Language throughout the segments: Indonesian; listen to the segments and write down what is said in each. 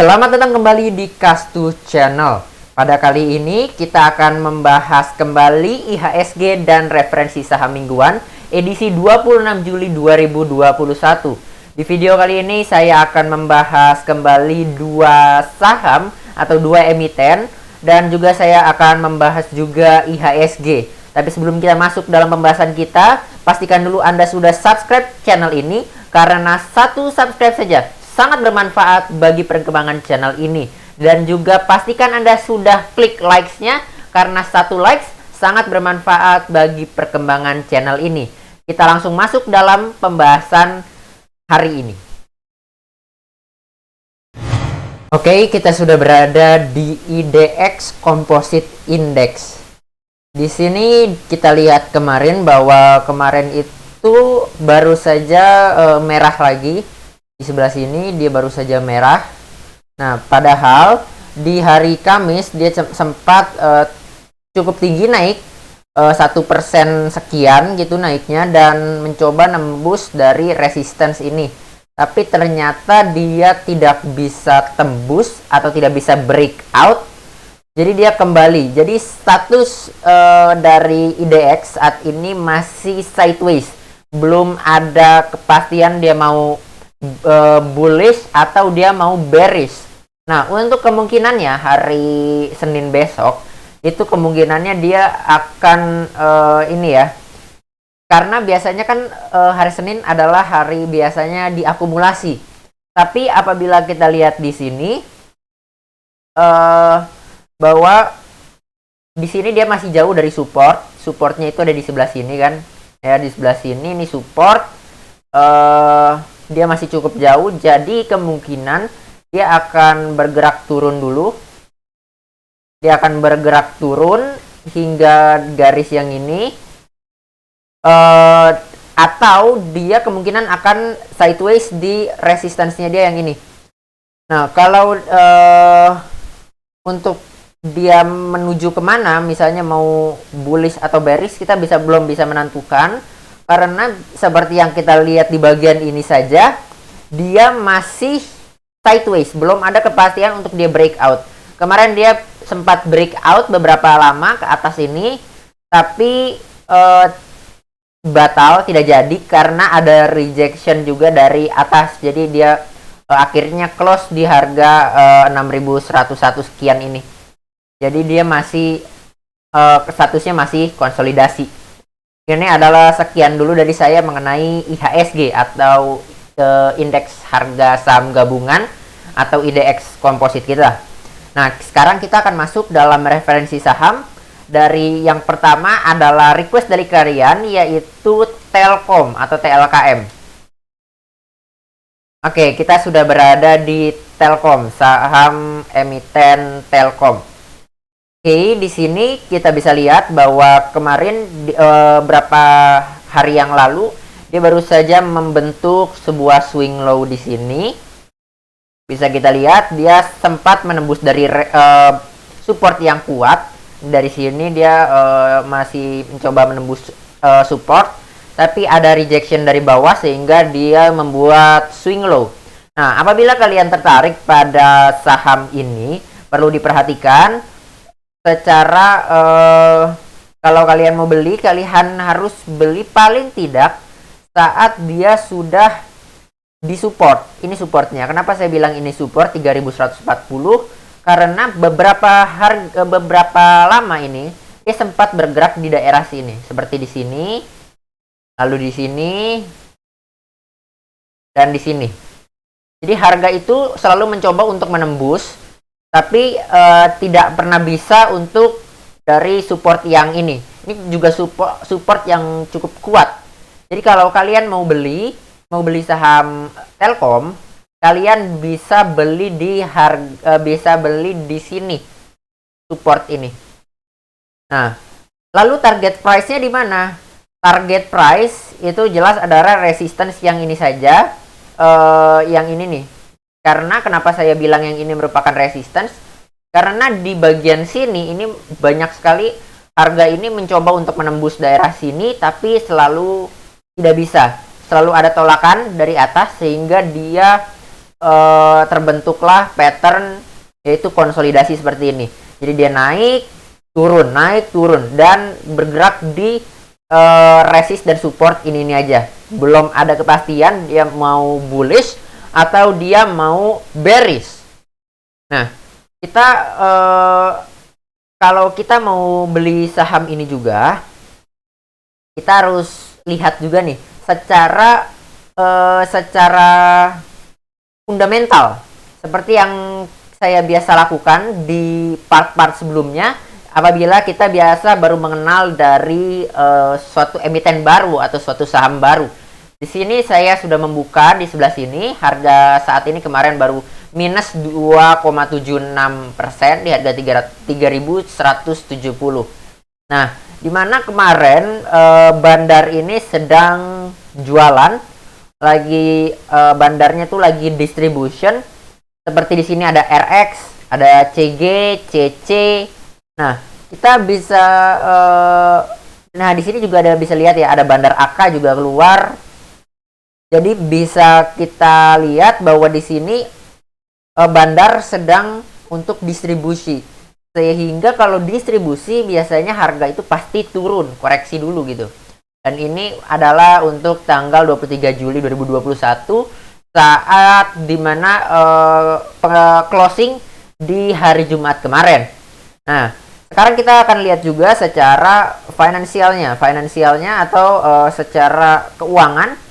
Selamat datang kembali di Kastu Channel. Pada kali ini kita akan membahas kembali IHSG dan referensi saham mingguan edisi 26 Juli 2021. Di video kali ini saya akan membahas kembali dua saham atau dua emiten dan juga saya akan membahas juga IHSG. Tapi sebelum kita masuk dalam pembahasan kita, pastikan dulu Anda sudah subscribe channel ini karena satu subscribe saja sangat bermanfaat bagi perkembangan channel ini. Dan juga pastikan Anda sudah klik likes-nya karena satu likes sangat bermanfaat bagi perkembangan channel ini. Kita langsung masuk dalam pembahasan hari ini. Oke, kita sudah berada di IDX Composite Index. Di sini kita lihat kemarin bahwa kemarin itu baru saja merah lagi. Di sebelah sini dia baru saja merah. Nah, padahal di hari Kamis dia sempat cukup tinggi naik 1% sekian gitu naiknya dan mencoba nembus dari resistance ini. Tapi ternyata dia tidak bisa tembus atau tidak bisa breakout. Jadi dia kembali. Jadi status dari IDX saat ini masih sideways. Belum ada kepastian dia mau bullish atau dia mau bearish. Nah, untuk kemungkinannya hari Senin besok itu kemungkinannya dia akan ini ya. Karena biasanya kan hari Senin adalah hari biasanya diakumulasi. Tapi apabila kita lihat di sini bahwa di sini dia masih jauh dari support. Supportnya itu ada di sebelah sini kan. Ya, di sebelah sini ini support. Dia masih cukup jauh, jadi kemungkinan dia akan bergerak turun dulu. Dia akan bergerak turun hingga garis yang ini, atau dia kemungkinan akan sideways di resistance-nya dia yang ini. Nah, kalau untuk dia menuju kemana, misalnya mau bullish atau bearish, kita belum bisa menentukan. Karena seperti yang kita lihat di bagian ini saja, dia masih sideways. Belum ada kepastian untuk dia breakout. Kemarin dia sempat breakout beberapa lama ke atas ini. Tapi batal, tidak jadi. Karena ada rejection juga dari atas. Jadi dia akhirnya close di harga 6.101 sekian ini. Jadi dia masih statusnya masih konsolidasi. Ini adalah sekian dulu dari saya mengenai IHSG atau indeks harga saham gabungan atau IDX Composite kita. Nah, sekarang kita akan masuk dalam referensi saham. Dari yang pertama adalah request dari kalian, yaitu Telkom atau TLKM. Oke, kita sudah berada di Telkom, saham emiten Telkom. Oke, di sini kita bisa lihat bahwa kemarin berapa hari yang lalu dia baru saja membentuk sebuah swing low di sini. Bisa kita lihat dia sempat menembus dari support yang kuat. Dari sini dia masih mencoba menembus support, tapi ada rejection dari bawah sehingga dia membuat swing low. Nah, apabila kalian tertarik pada saham ini, perlu diperhatikan secara kalau kalian mau beli, kalian harus beli paling tidak saat dia sudah di support. Ini supportnya. Kenapa saya bilang ini support 3140? Karena beberapa lama ini dia sempat bergerak di daerah sini, seperti di sini, lalu di sini, dan di sini. Jadi harga itu selalu mencoba untuk menembus, tapi tidak pernah bisa untuk dari support yang ini. Ini juga support yang cukup kuat. Jadi kalau kalian mau beli saham Telkom, kalian bisa beli di sini support ini. Nah, lalu target price-nya di mana? Target price itu jelas adalah resistance yang ini saja, yang ini nih. Karena kenapa saya bilang yang ini merupakan resistance? Karena di bagian sini ini banyak sekali harga ini mencoba untuk menembus daerah sini, tapi selalu tidak bisa. Selalu ada tolakan dari atas sehingga dia terbentuklah pattern yaitu konsolidasi seperti ini. Jadi dia naik turun dan bergerak di resist dan support ini aja. Belum ada kepastian dia mau bullish atau dia mau bearish. Nah, kita kalau kita mau beli saham ini juga, kita harus lihat juga nih secara fundamental, seperti yang saya biasa lakukan di part-part sebelumnya. Apabila kita biasa baru mengenal dari suatu emiten baru atau suatu saham baru. Di sini saya sudah membuka di sebelah sini, harga saat ini kemarin baru minus 2,76% di harga 3.170. Nah, dimana kemarin bandar ini sedang jualan, lagi bandarnya tuh lagi distribution. Seperti di sini ada RX, ada CG, CC. Nah, kita bisa nah di sini juga bisa lihat ya, ada bandar AK juga keluar. Jadi bisa kita lihat bahwa di sini bandar sedang untuk distribusi. Sehingga kalau distribusi biasanya harga itu pasti turun, koreksi dulu gitu. Dan ini adalah untuk tanggal 23 Juli 2021 saat dimana closing di hari Jumat kemarin. Nah, sekarang kita akan lihat juga secara finansialnya atau secara keuangan.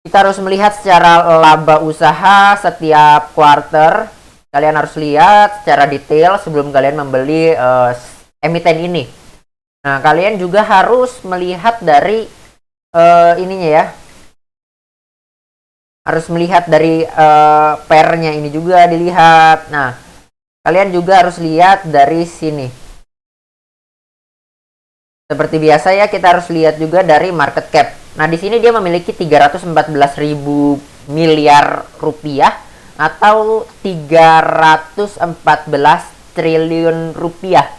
Kita harus melihat secara laba usaha setiap quarter. Kalian harus lihat secara detail sebelum kalian membeli emiten ini. Nah, kalian juga harus melihat dari ininya ya. Harus melihat dari pairnya ini juga dilihat. Nah, kalian juga harus lihat dari sini. Seperti biasa ya, kita harus lihat juga dari market cap. Nah, di sini dia memiliki 314.000 miliar rupiah atau 314 triliun rupiah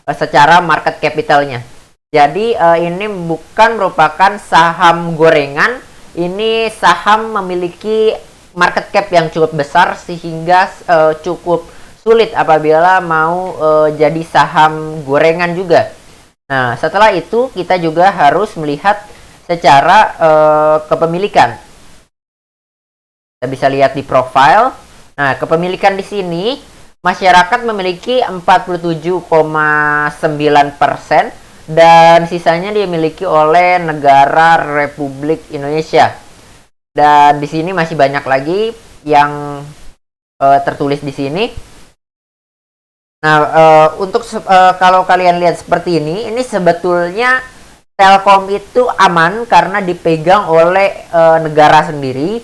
secara market capitalnya. Jadi ini bukan merupakan saham gorengan. Ini saham memiliki market cap yang cukup besar sehingga cukup sulit apabila mau jadi saham gorengan juga. Nah, setelah itu kita juga harus melihat secara kepemilikan. Kita bisa lihat di profile. Nah, kepemilikan di sini masyarakat memiliki 47,9% dan sisanya dimiliki oleh negara Republik Indonesia. Dan di sini masih banyak lagi yang tertulis di sini. Nah, untuk kalau kalian lihat seperti ini sebetulnya Telkom itu aman karena dipegang oleh negara sendiri,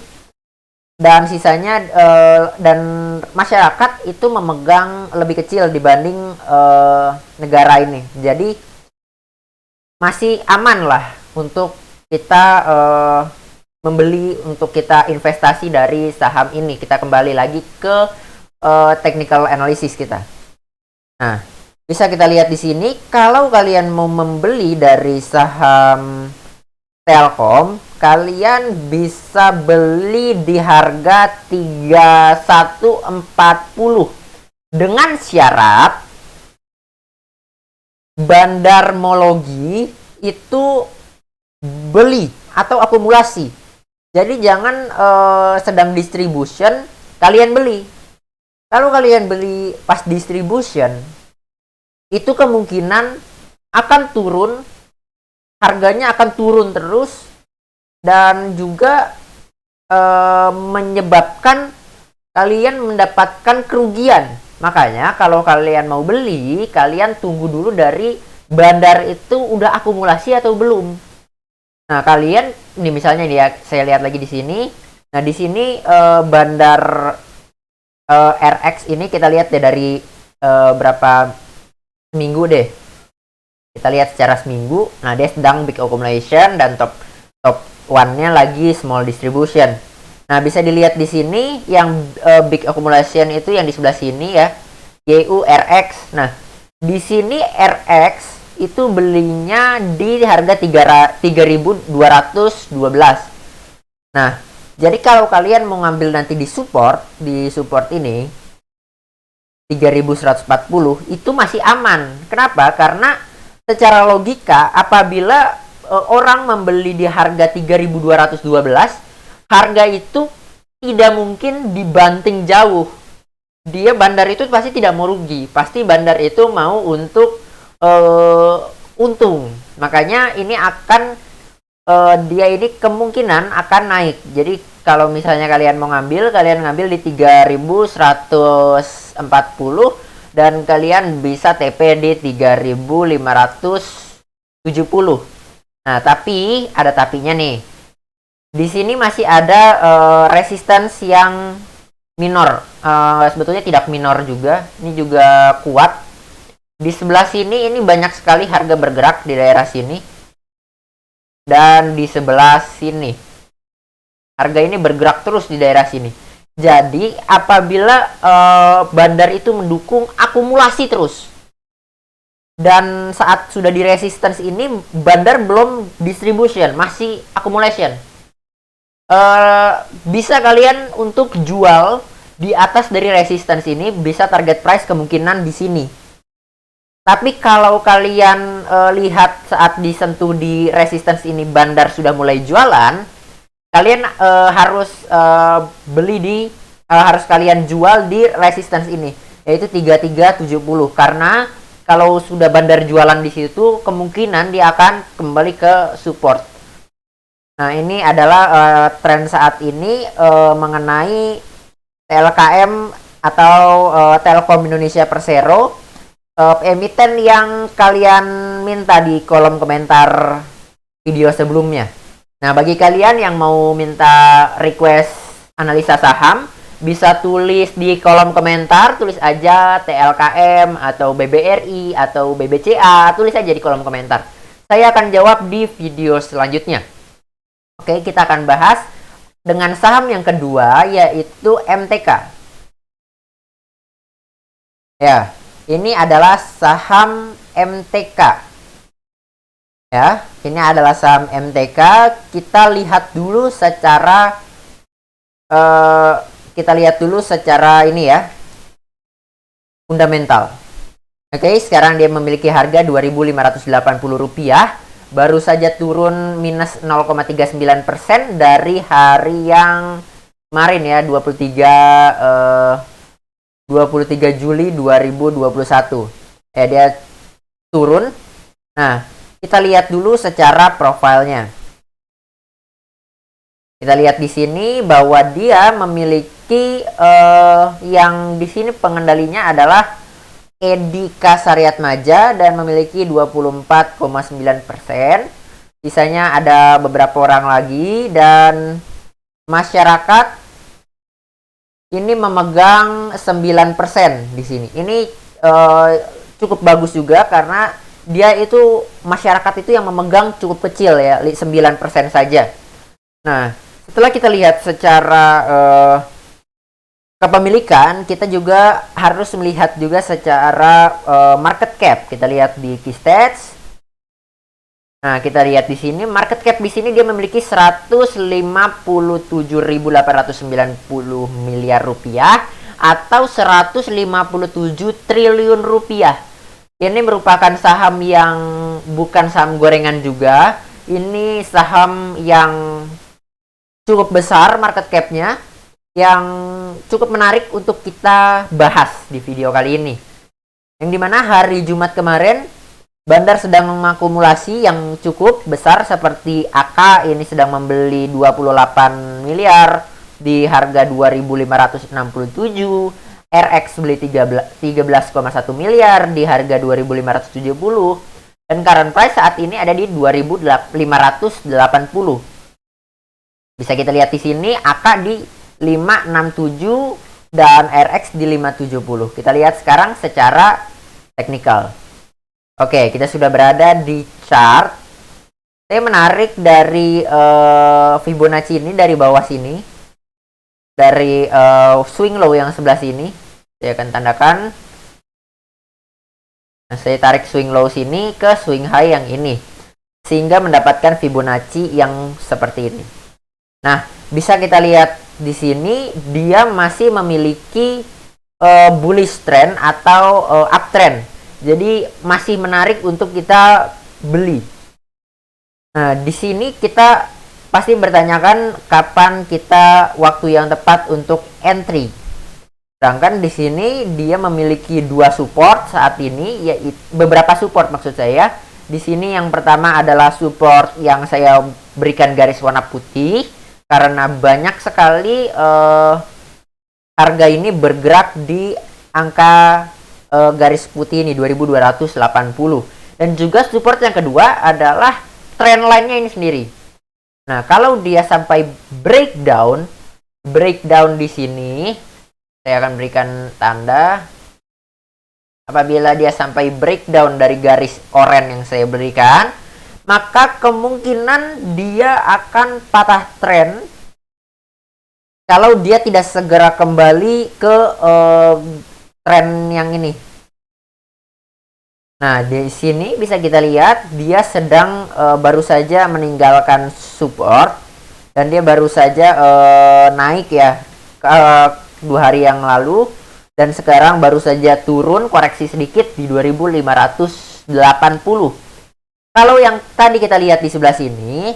dan sisanya dan masyarakat itu memegang lebih kecil dibanding negara ini. Jadi masih aman lah untuk kita membeli, untuk kita investasi dari saham ini. Kita kembali lagi ke technical analysis kita. Nah, bisa kita lihat di sini, kalau kalian mau membeli dari saham Telkom, kalian bisa beli di harga 3140 dengan syarat bandarmologi itu beli atau akumulasi. Jadi jangan sedang distribution kalian beli. Kalau kalian beli pas distribution, itu kemungkinan akan turun, harganya akan turun terus, dan juga menyebabkan kalian mendapatkan kerugian. Makanya kalau kalian mau beli, kalian tunggu dulu dari bandar itu udah akumulasi atau belum. Nah, kalian ini misalnya nih ya, saya lihat lagi di sini. Nah, di sini bandar RX ini kita lihat deh dari berapa seminggu deh. Kita lihat secara seminggu. Nah, dia sedang big accumulation dan top one-nya lagi small distribution. Nah, bisa dilihat di sini yang big accumulation itu yang di sebelah sini ya, YURX. Nah, di sini RX itu belinya di harga 3.212. Nah, Jadi kalau kalian mau ngambil nanti di support ini 3140 itu masih aman. Kenapa? Karena secara logika apabila orang membeli di harga 3212, harga itu tidak mungkin dibanting jauh. Dia bandar itu pasti tidak mau rugi, pasti bandar itu mau untuk untung. Makanya ini akan dia ini kemungkinan akan naik. Jadi kalau misalnya kalian mau ngambil, kalian ngambil di 3140 dan kalian bisa TP di 3570. Nah, tapi ada tapinya nih. Di sini masih ada resistance yang minor. Sebetulnya tidak minor juga. Ini juga kuat. Di sebelah sini ini banyak sekali harga bergerak di daerah sini. Dan di sebelah sini. Harga ini bergerak terus di daerah sini. Jadi apabila bandar itu mendukung akumulasi terus. Dan saat sudah di resistance ini, bandar belum distribution, masih accumulation. Bisa kalian untuk jual di atas dari resistance ini, bisa target price kemungkinan di sini. Tapi kalau kalian lihat saat disentuh di resistance ini, bandar sudah mulai jualan, kalian harus harus kalian jual di resistance ini, yaitu 3370, karena kalau sudah bandar jualan di situ, kemungkinan dia akan kembali ke support. Nah, ini adalah tren saat ini mengenai TLKM atau Telkom Indonesia Persero, emiten yang kalian minta di kolom komentar video sebelumnya. Nah, bagi kalian yang mau minta request analisa saham, bisa tulis di kolom komentar, tulis aja TLKM atau BBRI atau BBCA, tulis aja di kolom komentar. Saya akan jawab di video selanjutnya. Oke, kita akan bahas dengan saham yang kedua, yaitu MTK. Ya, ini adalah saham MTK. Ya, ini adalah saham MTK. Kita lihat dulu secara ini ya, fundamental. Oke, sekarang dia memiliki harga Rp2.580, baru saja turun minus 0,39% dari hari yang kemarin ya, 23 Juli 2021. Dia turun. Nah, kita lihat dulu secara profilnya. Kita lihat di sini bahwa dia memiliki yang di sini pengendalinya adalah Edika Saryatmaja dan memiliki 24,9%. Sisanya ada beberapa orang lagi, dan masyarakat ini memegang 9% di sini. Ini cukup bagus juga karena dia itu masyarakat itu yang memegang cukup kecil ya, 9% saja. Nah, setelah kita lihat secara kepemilikan, kita juga harus melihat juga secara market cap. Kita lihat di key stats. Nah, kita lihat di sini market cap di sini dia memiliki 157.890 miliar rupiah atau 157 triliun rupiah. Ini merupakan saham yang bukan saham gorengan juga. Ini saham yang cukup besar market cap-nya, yang cukup menarik untuk kita bahas di video kali ini. Yang dimana hari Jumat kemarin, bandar sedang mengakumulasi yang cukup besar, seperti AK ini sedang membeli 28 miliar di harga 2.567, RX beli 13,1 miliar di harga 2.570, dan current price saat ini ada di 2.580. Bisa kita lihat di sini AK di 567 dan RX di 570. Kita lihat sekarang secara teknikal. Oke, kita sudah berada di chart. Saya menarik dari Fibonacci ini dari bawah sini, dari swing low yang sebelah sini. Saya akan tandakan. Nah, saya tarik swing low sini ke swing high yang ini, sehingga mendapatkan Fibonacci yang seperti ini. Nah, bisa kita lihat di sini dia masih memiliki bullish trend atau uptrend. Jadi masih menarik untuk kita beli. Nah, di sini kita pasti bertanyakan kapan kita waktu yang tepat untuk entry. Sedangkan di sini dia memiliki dua support saat ini, yaitu beberapa support maksud saya. Di sini yang pertama adalah support yang saya berikan garis warna putih karena banyak sekali harga ini bergerak di angka garis putih ini 2280. Dan juga support yang kedua adalah trend line-nya ini sendiri. Nah, kalau dia sampai breakdown di sini, saya akan berikan tanda. Apabila dia sampai breakdown dari garis oranye yang saya berikan, maka kemungkinan dia akan patah trend kalau dia tidak segera kembali ke tren yang ini. Nah, di sini bisa kita lihat dia sedang baru saja meninggalkan support dan dia baru saja naik ya 2 hari yang lalu dan sekarang baru saja turun koreksi sedikit di 2580. Kalau yang tadi kita lihat di sebelah sini,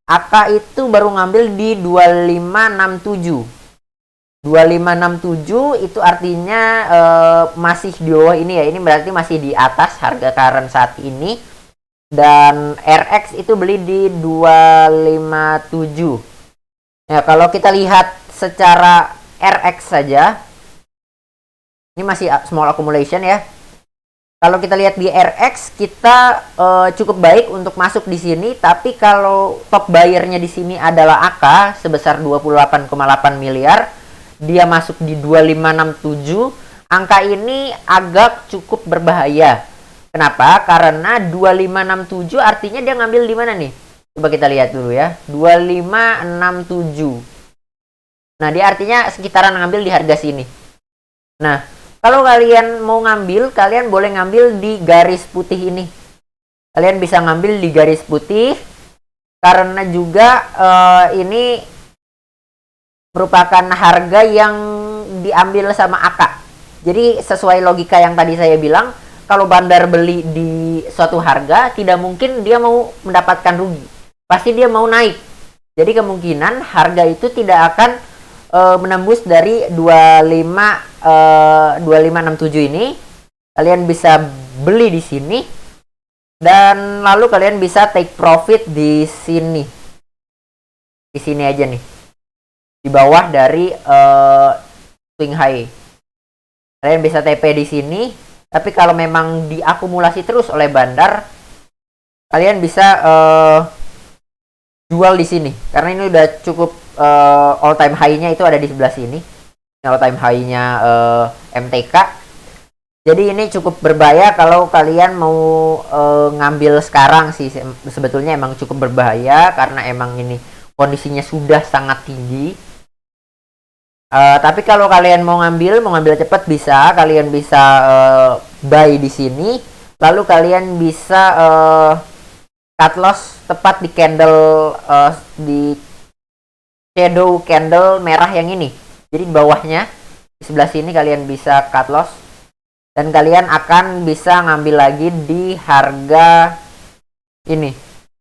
AK itu baru ngambil di 2567. 2567 itu artinya masih di bawah ini ya. Ini berarti masih di atas harga current saat ini. Dan RX itu beli di 257. Ya, kalau kita lihat secara RX saja, ini masih small accumulation ya. Kalau kita lihat di RX, kita cukup baik untuk masuk di sini. Tapi kalau top buyer-nya di sini adalah AK sebesar 28,8 miliar, dia masuk di 2567. Angka ini agak cukup berbahaya. Kenapa? Karena 2567 artinya dia ngambil di mana nih? Coba kita lihat dulu ya. 2567. Nah, dia artinya sekitaran ngambil di harga sini. Nah, kalau kalian mau ngambil, kalian boleh ngambil di garis putih ini. Kalian bisa ngambil di garis putih karena juga ini merupakan harga yang diambil sama AK. Jadi sesuai logika yang tadi saya bilang, kalau bandar beli di suatu harga, tidak mungkin dia mau mendapatkan rugi. Pasti dia mau naik. Jadi kemungkinan harga itu tidak akan menembus dari 2567 ini. Kalian bisa beli di sini dan lalu kalian bisa take profit di sini. Di sini aja nih. Di bawah dari swing high. Kalian bisa TP di sini, tapi kalau memang diakumulasi terus oleh bandar, kalian bisa jual di sini karena ini udah cukup all time high-nya itu ada di sebelah sini. All time high-nya MTK. Jadi ini cukup berbahaya kalau kalian mau ngambil sekarang sih. Sebetulnya emang cukup berbahaya karena emang ini kondisinya sudah sangat tinggi. Tapi kalau kalian mau ngambil cepat bisa. Kalian bisa buy di sini. Lalu kalian bisa cut loss tepat di candle di shadow candle merah yang ini. Jadi di bawahnya di sebelah sini kalian bisa cut loss dan kalian akan bisa ngambil lagi di harga ini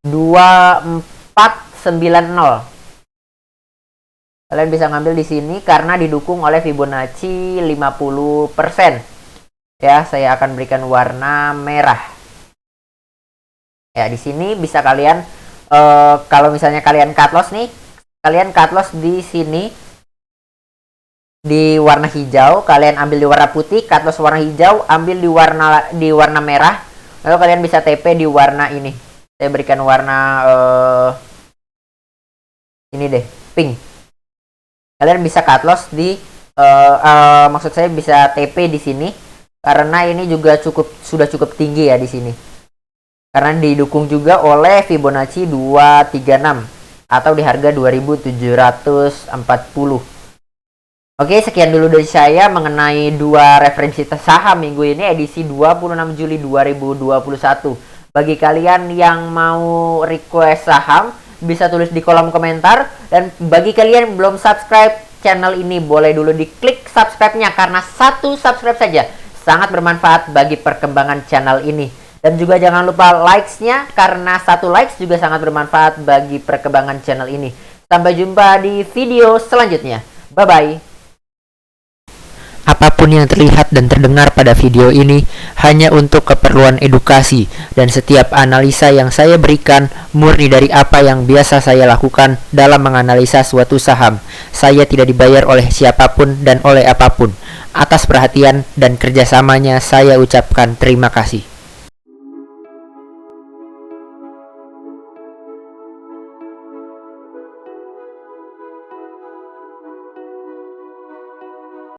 2490. Kalian bisa ngambil di sini karena didukung oleh Fibonacci 50%. Ya, saya akan berikan warna merah. Ya, di sini bisa kalian kalau misalnya kalian cut loss nih, kalian cut loss di sini di warna hijau, kalian ambil di warna putih, cut loss warna hijau, ambil di warna merah, lalu kalian bisa TP di warna ini. Saya berikan warna ini deh, pink. Kalian bisa cut loss di maksud saya bisa TP di sini karena ini juga sudah cukup tinggi ya di sini. Karena didukung juga oleh Fibonacci 236 atau di harga 2740. Oke, sekian dulu dari saya mengenai dua referensi saham minggu ini edisi 26 Juli 2021. Bagi kalian yang mau request saham bisa tulis di kolom komentar. Dan bagi kalian yang belum subscribe channel ini, boleh dulu diklik subscribe-nya, karena satu subscribe saja sangat bermanfaat bagi perkembangan channel ini. Dan juga jangan lupa likes-nya, karena satu likes juga sangat bermanfaat bagi perkembangan channel ini. Sampai jumpa di video selanjutnya. Bye-bye. Apapun yang terlihat dan terdengar pada video ini hanya untuk keperluan edukasi, dan setiap analisa yang saya berikan murni dari apa yang biasa saya lakukan dalam menganalisa suatu saham. Saya tidak dibayar oleh siapapun dan oleh apapun. Atas perhatian dan kerjasamanya saya ucapkan terima kasih.